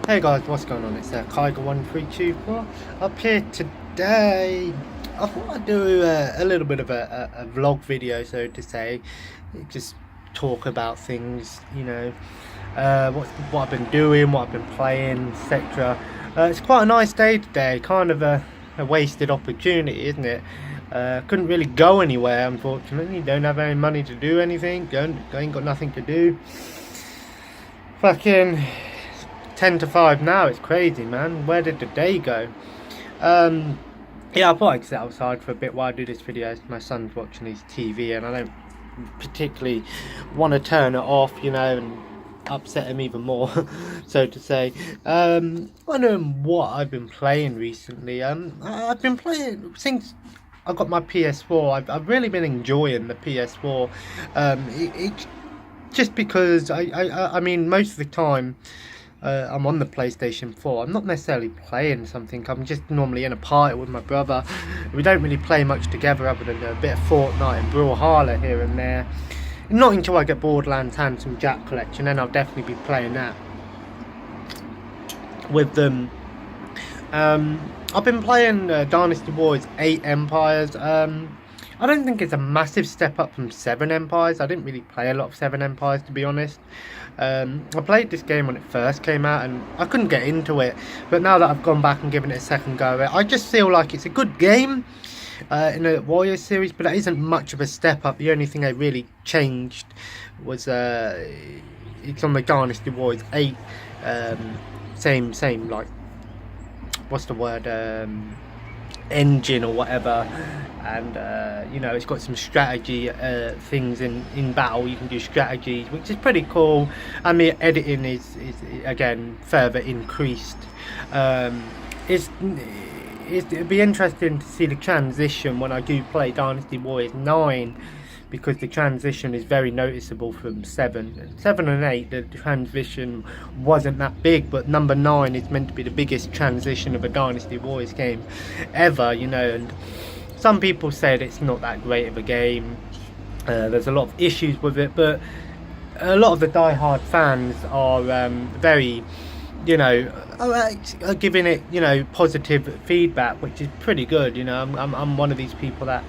Hey guys, what's going on? It's Kyger1324 up here today. I thought I'd do a little bit of a vlog video, so to say, just talk about things, what I've been doing, what I've been playing, etc. It's quite a nice day today, kind of a wasted opportunity, isn't it? Couldn't really go anywhere, unfortunately. Don't have any money to do anything. Ain't got nothing to do. Fucking 10 to 5 now. It's crazy, man. Where did the day go? Yeah, I thought I'd sit outside for a bit while I do this video. My son's watching his TV and I don't particularly want to turn it off, and upset him even more, so to say. Wondering what I've been playing recently. I've been playing since I got my PS4. I've really been enjoying the PS4. It just because I mean, most of the time I'm on the PlayStation 4. I'm not necessarily playing something. I'm just normally in a party with my brother. We don't really play much together other than a bit of Fortnite and Brawlhalla here and there. Not until I get Borderlands Handsome Jack Collection, then I'll definitely be playing that with them. I've been playing Dynasty Warriors 8 Empires. I don't think it's a massive step up from 7 Empires. I didn't really play a lot of 7 Empires, to be honest. I played this game when it first came out and I couldn't get into it. But now that I've gone back and given it a second go, I just feel like it's a good game in the Warriors series, but it isn't much of a step up. The only thing they really changed was it's on the Dynasty Warriors 8. Same like, what's the word, engine or whatever, and it's got some strategy things in battle. You can do strategies, which is pretty cool, and the editing is again further increased. It'd be interesting to see the transition when I do play Dynasty Warriors 9, because the transition is very noticeable from 7 and 8. The transition wasn't that big, but number 9 is meant to be the biggest transition of a Dynasty Warriors game ever, and some people said it's not that great of a game. There's a lot of issues with it, but a lot of the die-hard fans are very, are giving it, positive feedback, which is pretty good. I'm one of these people that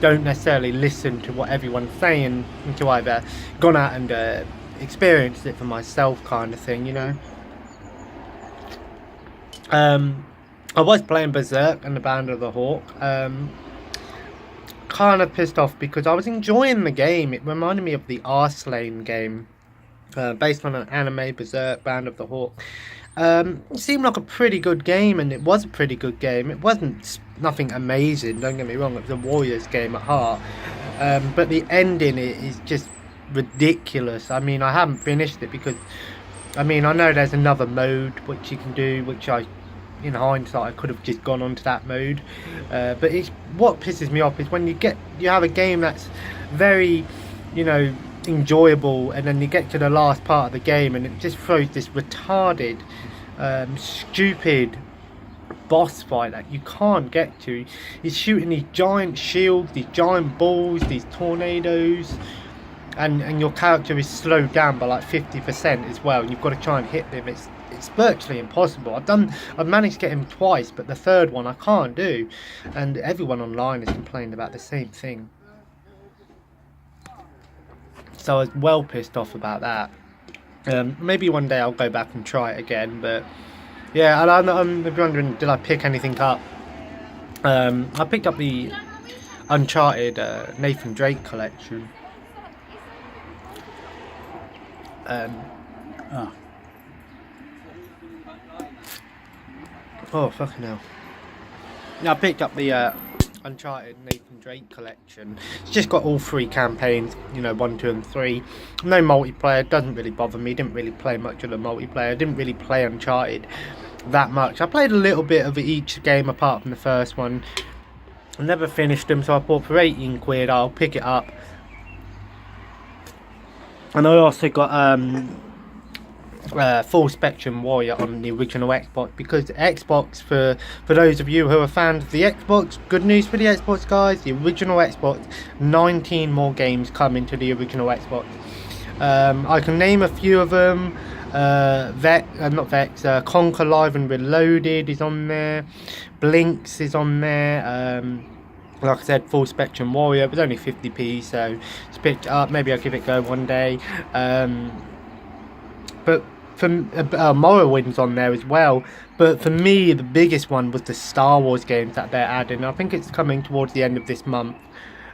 don't necessarily listen to what everyone's saying until I've gone out and experienced it for myself, kind of thing. I was playing Berserk and the Band of the Hawk. Kind of pissed off because I was enjoying the game. It reminded me of the Arslane game, based on an anime, Berserk, Band of the Hawk. It seemed like a pretty good game, and it was a pretty good game. It wasn't nothing amazing, don't get me wrong. It was a Warriors game at heart, but the ending is just ridiculous. I mean, I haven't finished it because, I know there's another mode which you can do, which in hindsight, I could have just gone on to that mode. But what pisses me off is when you have a game that's very, enjoyable, and then you get to the last part of the game and it just throws this retarded, stupid boss fight that you can't get to. He's shooting these giant shields, these giant balls, these tornadoes, and your character is slowed down by like 50% as well, and you've got to try and hit them. It's virtually impossible. I've managed to get him twice, but the third one I can't do, and everyone online has complained about the same thing. So I was well pissed off about that. Maybe one day I'll go back and try it again, but yeah. And I'm wondering, did I pick anything up? I picked up the Uncharted Nathan Drake collection. Oh, fucking hell. Yeah, I picked up the Uncharted Nathan Drake collection. It's just got all 3 campaigns, 1, 2 and 3. No multiplayer, doesn't really bother me. Didn't really play much of the multiplayer. Didn't really play Uncharted that much. I played a little bit of each game apart from the first one. I never finished them, so I bought for 18 quid. I'll pick it up. And I also got Full Spectrum Warrior on the original Xbox, because the Xbox, for those of you who are fans of the Xbox, good news for the Xbox guys, the original Xbox, 19 more games come into the original Xbox. I can name a few of them. Not Vex, Conquer Live and Reloaded is on there, Blinks is on there, like I said, Full Spectrum Warrior. It was only 50p, so it's picked up. Maybe I'll give it a go one day. But for Morrowind's on there as well. But for me, the biggest one was the Star Wars games that they're adding. I think it's coming towards the end of this month.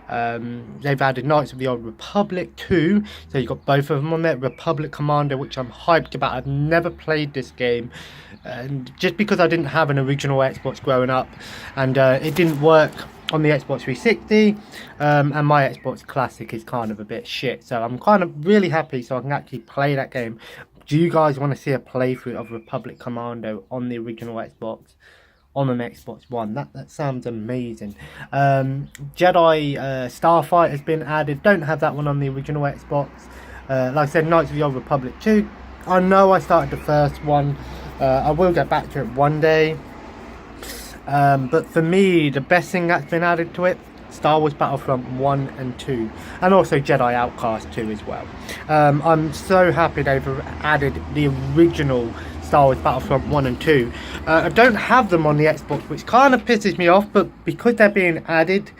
They've added Knights of the Old Republic 2, so you've got both of them on there. Republic Commando, which I'm hyped about. I've never played this game, and just because I didn't have an original Xbox growing up, and it didn't work on the Xbox 360, and my Xbox Classic is kind of a bit shit, so I'm kind of really happy so I can actually play that game. Do you guys want to see a playthrough of Republic Commando on the original Xbox? On an Xbox One. That sounds amazing. Jedi Starfight has been added. Don't have that one on the original Xbox. Like I said, Knights of the Old Republic 2. I know I started the first one. I will get back to it one day. But for me, the best thing that's been added to it, Star Wars Battlefront 1 and 2. And also Jedi Outcast 2 as well. I'm so happy they've added the original Star Wars Battlefront 1 and 2. I don't have them on the Xbox, which kind of pisses me off, but because they're being added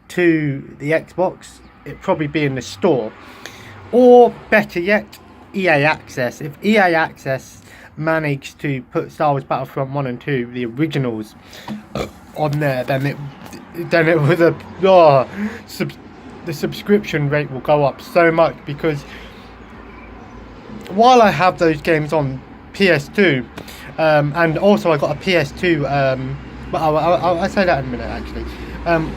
to the Xbox, it'd probably be in the store. Or better yet, EA Access. If EA Access managed to put Star Wars Battlefront 1 and 2, the originals, on there, then it with the subscription rate will go up so much, because while I have those games on PS2, and also I got a PS2, but I'll say that in a minute actually.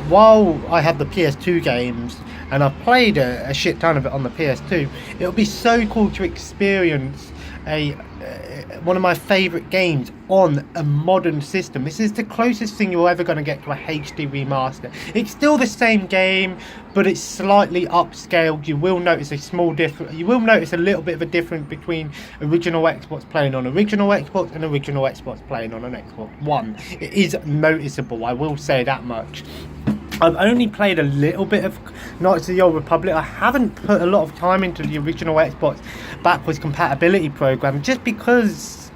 While I have the PS2 games, and I've played a shit ton of it on the PS2, it'll be so cool to experience one of my favourite games on a modern system. This is the closest thing you're ever going to get to a HD remaster. It's still the same game, but it's slightly upscaled. You will notice You will notice a little bit of a difference between original Xbox playing on original Xbox and original Xbox playing on an Xbox One. It is noticeable, I will say that much. I've only played a little bit of Knights of the Old Republic. I haven't put a lot of time into the original Xbox backwards compatibility program, just because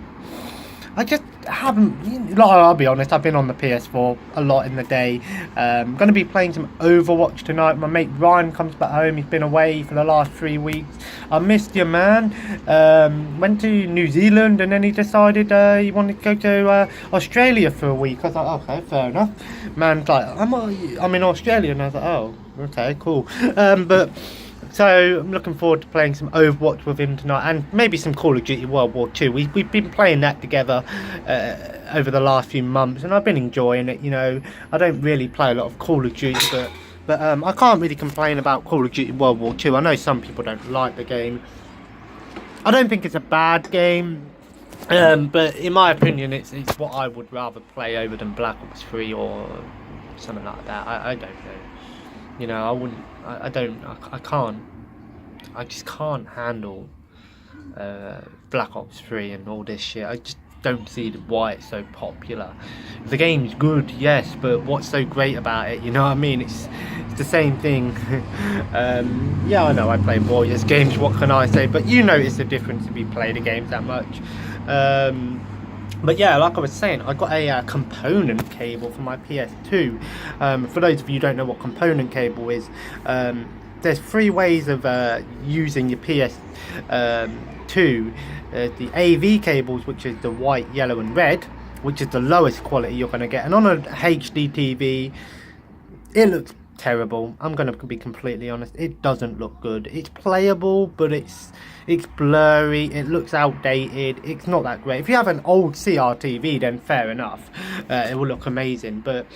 I just haven't. I'll be honest, I've been on the PS4 a lot in the day. I'm going to be playing some Overwatch tonight. My mate Ryan comes back home. He's been away for the last 3 weeks. I missed your man. Went to New Zealand, and then he decided he wanted to go to Australia for a week. I was like, okay, fair enough. Man's like, I'm in Australia, and I was like, oh, okay, cool. But so I'm looking forward to playing some Overwatch with him tonight, and maybe some Call of Duty World War 2. We've been playing that together over the last few months, and I've been enjoying it. You know, I don't really play a lot of Call of Duty, but I can't really complain about Call of Duty World War 2. I know some people don't like the game. I don't think it's a bad game, but in my opinion, it's what I would rather play over than Black Ops 3 or something like that. I don't know. You know, I wouldn't. I can't. I just can't handle Black Ops 3 and all this shit. I just don't see why it's so popular. The game's good, yes, but what's so great about it? You know what I mean? It's the same thing. Yeah, I know I play Warriors games. What can I say? But you notice the difference if you play the games that much. But yeah, like I was saying, I got a component cable for my PS2. For those of you who don't know what component cable is, there's 3 ways of using your PS2. The AV cables, which is the white, yellow and red, which is the lowest quality you're going to get. And on a HD TV, it looks terrible. I'm going to be completely honest. It doesn't look good. It's playable, but it's blurry. It looks outdated. It's not that great. If you have an old CRTV, then fair enough. It will look amazing. But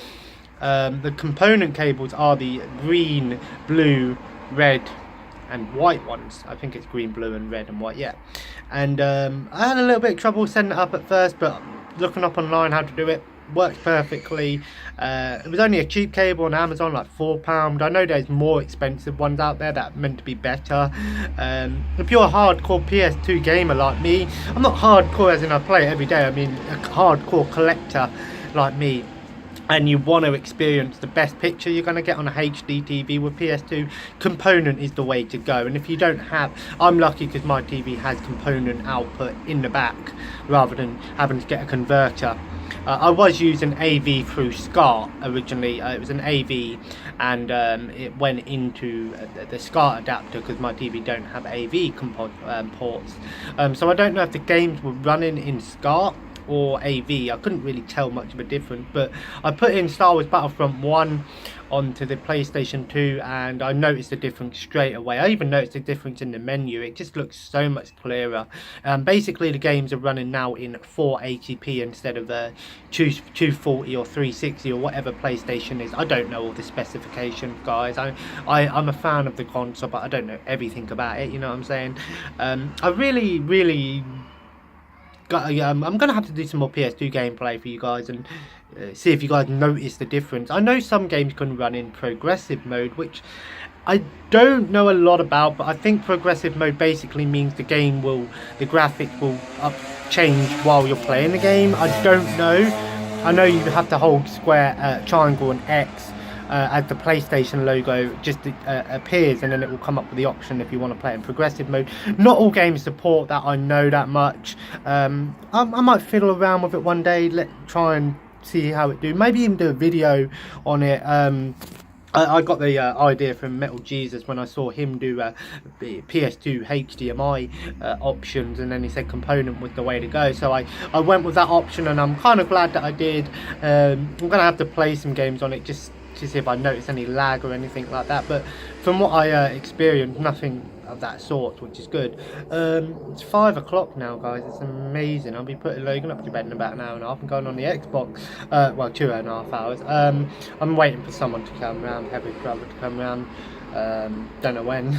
the component cables are the green, blue, red and white ones. I think it's green, blue and red and white, yeah. And I had a little bit of trouble setting it up at first, but looking up online how to do it, works perfectly. It was only a cheap cable on Amazon, like £4. I know there's more expensive ones out there that are meant to be better. If you're a hardcore PS2 gamer like me, I'm not hardcore as in I play it every day, I mean a hardcore collector like me, and you want to experience the best picture you're going to get on a HD TV with PS2, component is the way to go. And if you don't have, I'm lucky because my TV has component output in the back rather than having to get a converter. I was using AV through SCART originally. It was an AV, and it went into the SCART adapter because my TV don't have AV ports. So I don't know if the games were running in SCART or AV. I couldn't really tell much of a difference, but I put in Star Wars Battlefront 1 onto the PlayStation 2 and I noticed the difference straight away. I even noticed the difference in the menu. It just looks so much clearer. Basically the games are running now in 480p instead of 240 or 360 or whatever PlayStation is. I don't know all the specifications, guys. I'm a fan of the console, but I don't know everything about it, you know what I'm saying? I really I'm gonna have to do some more PS2 gameplay for you guys and see if you guys notice the difference. I know some games can run in progressive mode, which I don't know a lot about, but I think progressive mode basically means the graphics will change while you're playing the game. I don't know. I know you have to hold square, triangle and X as the PlayStation logo just appears, and then it will come up with the option if you want to play in progressive mode. Not all games support that, I know that much. I might fiddle around with it one day, try and see how it do, maybe even do a video on it. I got the idea from Metal Jesus when I saw him do the PS2 HDMI options, and then he said component was the way to go, so I went with that option, and I'm kind of glad that I did. I'm gonna have to play some games on it just to see if I notice any lag or anything like that, but from what I experienced, nothing of that sort, which is good. It's 5 o'clock now, guys. It's amazing. I'll be putting Logan up to bed in about an hour and a half and going on the Xbox. Well, 2.5 hours. I'm waiting for someone to come around, Heavy Brother to come around. Don't know when.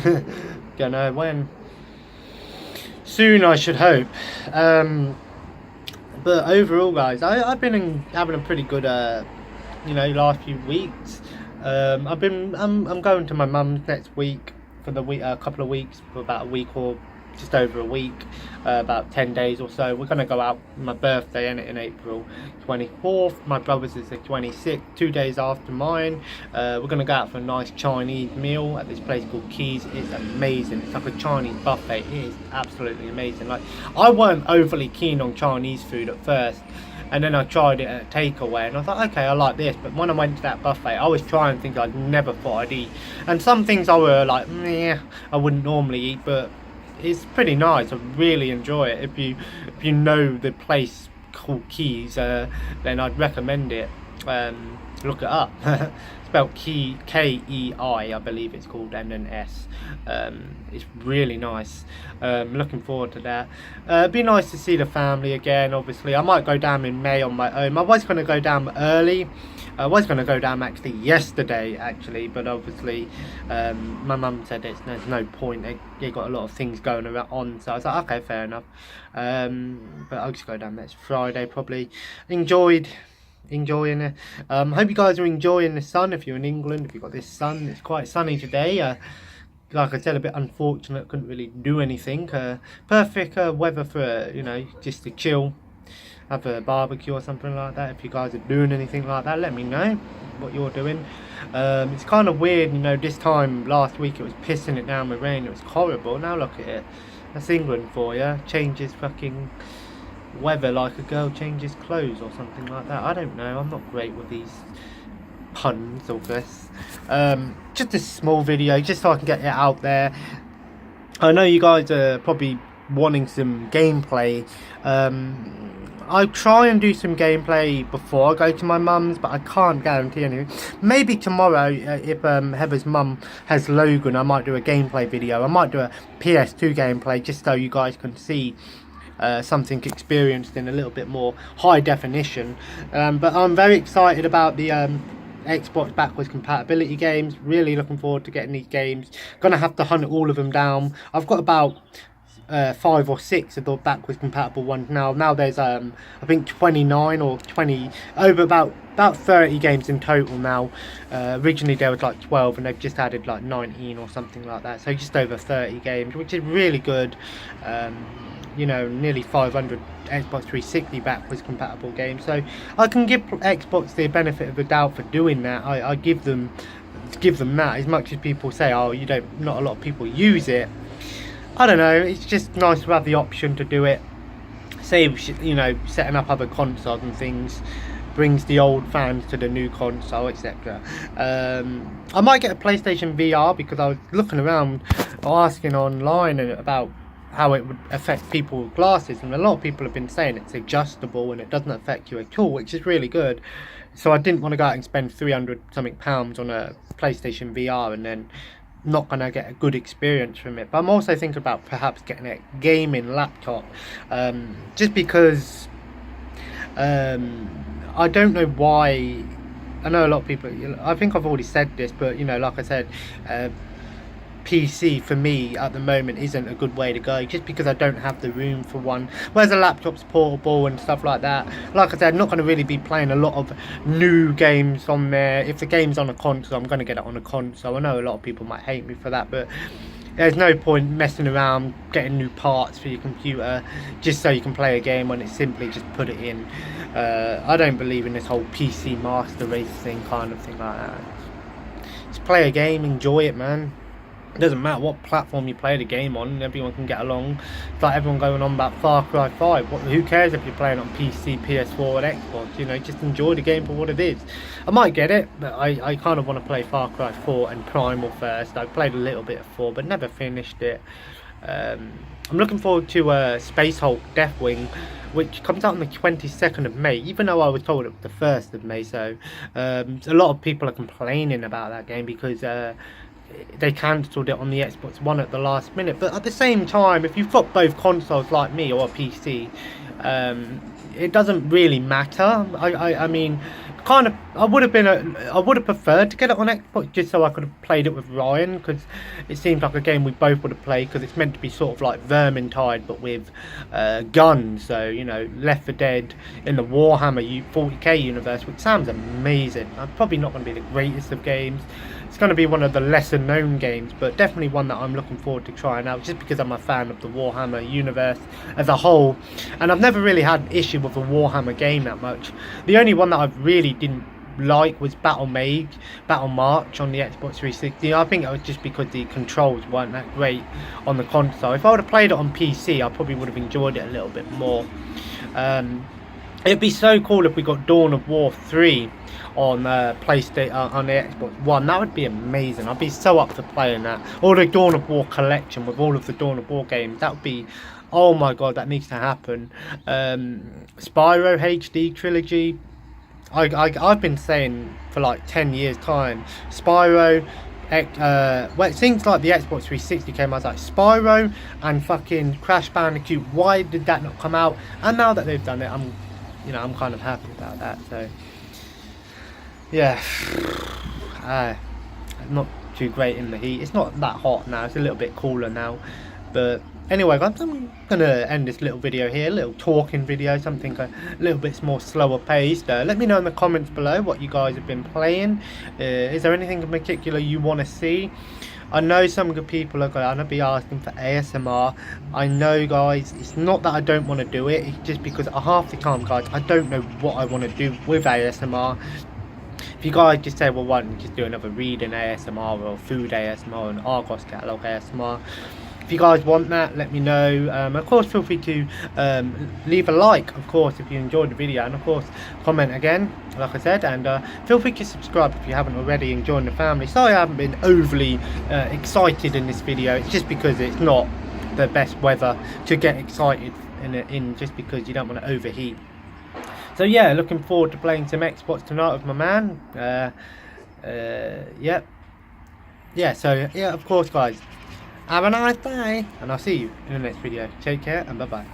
Don't know when. Soon, I should hope. But overall, guys, I've been having a pretty good last few weeks. I'm going to my mum's next week for the week, a couple of weeks, for about a week or just over a week, about 10 days or so. We're going to go out my birthday in April 24th. My brother's is the 26th, 2 days after mine. We're going to go out for a nice Chinese meal at this place called Keys. It's amazing. It's like a Chinese buffet. It is absolutely amazing. Like, I weren't overly keen on Chinese food at first, and then I tried it at a takeaway and I thought, okay, I like this. But when I went to that buffet, I was trying things I'd never thought I'd eat, and some things I were like, meh, I wouldn't normally eat, but it's pretty nice. I really enjoy it. If you know the place called Keys, then I'd recommend it. Look it up. Spelled K-E-I, I believe it's called, and then S. It's really nice. Looking forward to that. It'd be nice to see the family again, obviously. I might go down in May on my own. I was going to go down early. I was going to go down actually yesterday, but obviously my mum said there's no point. They got a lot of things going on, so I was like, okay, fair enough. But I'll just go down next Friday probably. Enjoying it. Hope you guys are enjoying the sun. If you're in England, if you've got this sun, it's quite sunny today. Like I said, a bit unfortunate, couldn't really do anything. Perfect weather for just to chill, have a barbecue or something like that. If you guys are doing anything like that, let me know what you're doing. It's kind of weird, this time last week it was pissing it down with rain. It was horrible. Now look at it. That's England for you. Changes fucking weather like a girl changes clothes or something like that. I don't know. I'm not great with these puns or this. Just a small video just so I can get it out there. I know you guys are probably wanting some gameplay. I try and do some gameplay before I go to my mum's, but I can't guarantee anything. Maybe tomorrow, if Heather's mum has Logan, I might do a gameplay video. I might do a PS2 gameplay just so you guys can see something experienced in a little bit more high definition. But I'm very excited about the Xbox backwards compatibility games. Really looking forward to getting these games. Gonna have to hunt all of them down. I've got about 5 or 6 of the backwards compatible ones now there's I think 29 or 20, over about 30 games in total now. Originally there was like 12 and they've just added like 19 or something like that, so just over 30 games, which is really good. you know, nearly 500 Xbox 360 backwards compatible games. So I can give Xbox the benefit of the doubt for doing that. I give them that, as much as people say, oh, you don't, not a lot of people use it. I don't know, it's just nice to have the option to do it. Saves, you know, setting up other consoles and things, brings the old fans to the new console, etc. I might get a PlayStation VR, because I was looking around asking online about how it would affect people with glasses, and a lot of people have been saying it's adjustable and it doesn't affect you at all, which is really good. So I didn't want to go out and spend 300 something pounds on a PlayStation VR and then not gonna get a good experience from it. But I'm also thinking about perhaps getting a gaming laptop, just because I don't know why. I know a lot of people, I think I've already said this, but you know, like I said, PC for me at the moment isn't a good way to go, just because I don't have the room for one, whereas a laptop's portable and stuff like that. Like I said, I'm not going to really be playing a lot of new games on there. If the game's on a console, I'm going to get it on a console. I know a lot of people might hate me for that, but there's no point messing around getting new parts for your computer just so you can play a game when it's simply just put it in. I don't believe in this whole PC master race thing, kind of thing like that. Just play a game, enjoy it, man. It doesn't matter what platform you play the game on, everyone can get along. It's like everyone going on about Far Cry 5. Who cares if you're playing on PC, PS4 and Xbox? You know, just enjoy the game for what it is. I might get it, but I kind of want to play Far Cry 4 and Primal first. I played a little bit of 4, but never finished it. I'm looking forward to Space Hulk Deathwing, which comes out on the 22nd of May, even though I was told it was the 1st of May. So a lot of people are complaining about that game because they cancelled it on the Xbox One at the last minute. But at the same time, if you've got both consoles like me or a PC, it doesn't really matter. I mean, kind of, I would have preferred to get it on Xbox just so I could have played it with Ryan, because it seems like a game we both would have played, because it's meant to be sort of like Vermintide but with guns. So, you know, Left 4 Dead in the Warhammer 40k universe, which sounds amazing. Probably not going to be the greatest of games. It's going to be one of the lesser known games, but definitely one that I'm looking forward to trying out, just because I'm a fan of the Warhammer universe as a whole. And I've never really had an issue with a Warhammer game that much. The only one that I really didn't like was Battle March on the Xbox 360. I think it was just because the controls weren't that great on the console. If I would have played it on PC, I probably would have enjoyed it a little bit more. It'd be so cool if we got Dawn of War 3 on PlayStation, on the Xbox One. That would be amazing. I'd be so up for playing that. Or the Dawn of War collection with all of the Dawn of War games. That would be, oh my god, that needs to happen. Spyro HD trilogy. I've been saying for like 10 years time, Spyro, well, it seems like the Xbox 360 came out, like Spyro and fucking Crash Bandicoot. Why did that not come out? And now that they've done it, I'm kind of happy about that. So yeah, not too great in the heat. It's not that hot now. It's a little bit cooler now. But anyway, guys, I'm gonna end this little video here, a little talking video, something a little bit more slower paced. Let me know in the comments below what you guys have been playing. Is there anything in particular you want to see? I know some good people are going to be asking for ASMR. I know, guys, it's not that I don't want to do it. It's just because half the time, guys, I don't know what I want to do with ASMR. If you guys just say, well, why don't you just do another reading ASMR or food ASMR and Argos catalogue ASMR? If you guys want that, let me know. Of course, feel free to leave a like, of course, if you enjoyed the video, and of course, comment again, like I said, and feel free to subscribe if you haven't already and join the family. Sorry I haven't been overly excited in this video. It's just because it's not the best weather to get excited in just because you don't want to overheat. So yeah, looking forward to playing some Xbox tonight with my man. Yep. Yeah, so yeah, of course, guys. Have a nice day, and I'll see you in the next video. Take care, and bye-bye.